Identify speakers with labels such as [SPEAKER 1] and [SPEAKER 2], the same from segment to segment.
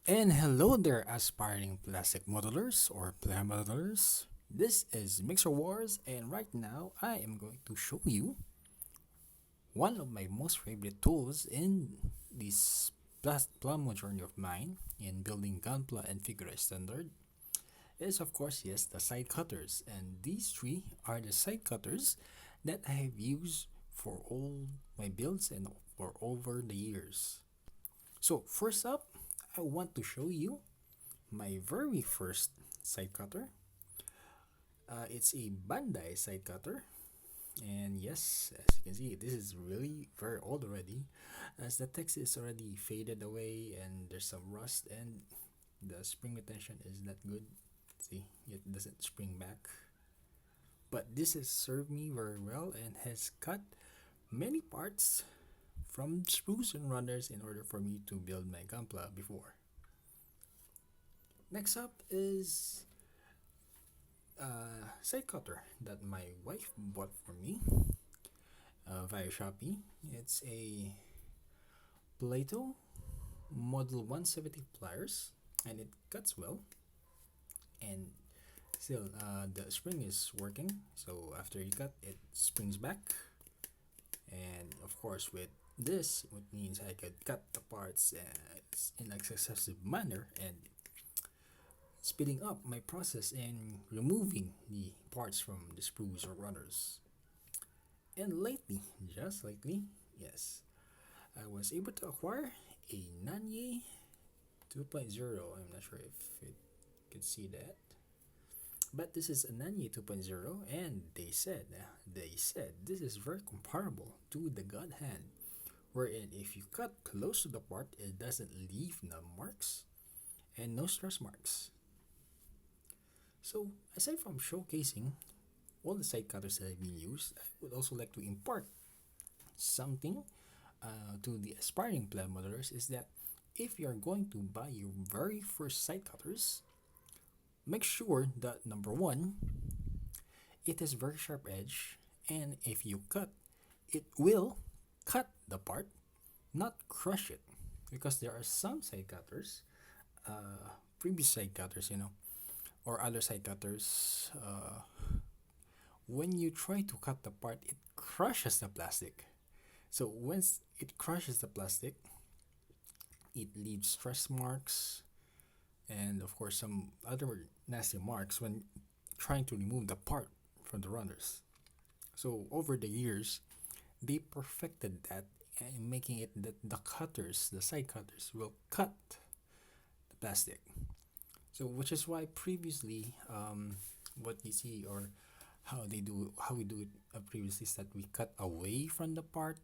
[SPEAKER 1] And hello there, aspiring plastic modelers or play modelers. This is Mixerwars, and right now I am going to show you one of my most favorite tools in this plumber journey of mine in building Gunpla and Figure Standard is of course yes the side cutters, and these three are the side cutters that I have used for all my builds and for over the years. So first up, I want to show you my very first side cutter. It's a Bandai side cutter, and yes, as you can see, this is really very old already, as the text is already faded away and there's some rust, and the spring retention is not good. See, it doesn't spring back. But this has served me very well and has cut many parts from sprues and runners in order for me to build my Gunpla before. Next up is a side cutter that my wife bought for me via Shopee. It's a Plato Model 170 pliers, and it cuts well. And still, the spring is working. So after you cut, it springs back. And of course, with this, it means I could cut the parts in a successive manner and speeding up my process in removing the parts from the sprues or runners. And lately, just lately, yes, I was able to acquire a Nanye 2.0. I'm not sure if it could see that, but this is a Nanye 2.0, and they said this is very comparable to the God Hand, wherein if you cut close to the part, it doesn't leave no marks and no stress marks. So, aside from showcasing all the side cutters that have been used, I would also like to impart something to the aspiring plant modelers is that if you're going to buy your very first side cutters, make sure that number one, it has very sharp edge, and if you cut, it will cut the part, not crush it, because there are some side cutters, previous side cutters, or other side cutters, when you try to cut the part, it crushes the plastic. So once it crushes the plastic, it leaves stress marks and of course some other nasty marks when trying to remove the part from the runners. So over the years, they perfected that and making it that the cutters, the side cutters, will cut the plastic. So which is why previously, what you see or how we do it previously is that we cut away from the part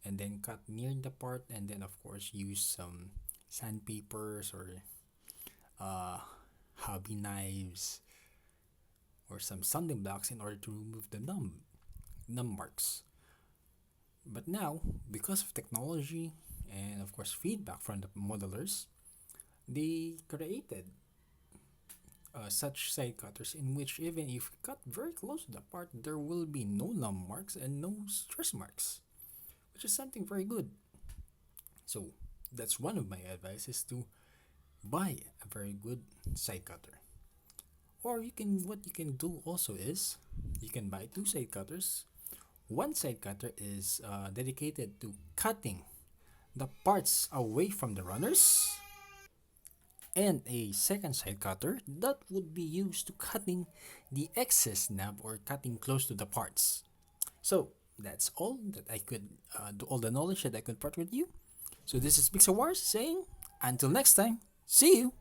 [SPEAKER 1] and then cut near the part, and then of course use some sandpapers or uh, hobby knives or some sanding blocks in order to remove the numb marks. But now, because of technology and of course feedback from the modelers, they created such side cutters in which even if you cut very close to the part, there will be no numb marks and no stress marks, which is something very good. So that's one of my advices to buy a very good side cutter. Or what you can do also is you can buy two side cutters. One side cutter is dedicated to cutting the parts away from the runners, and a second side cutter that would be used to cutting the excess nub or cutting close to the parts. So that's all that I could all the knowledge that I could part with you. So this is Mixerwar saying until next time, see you.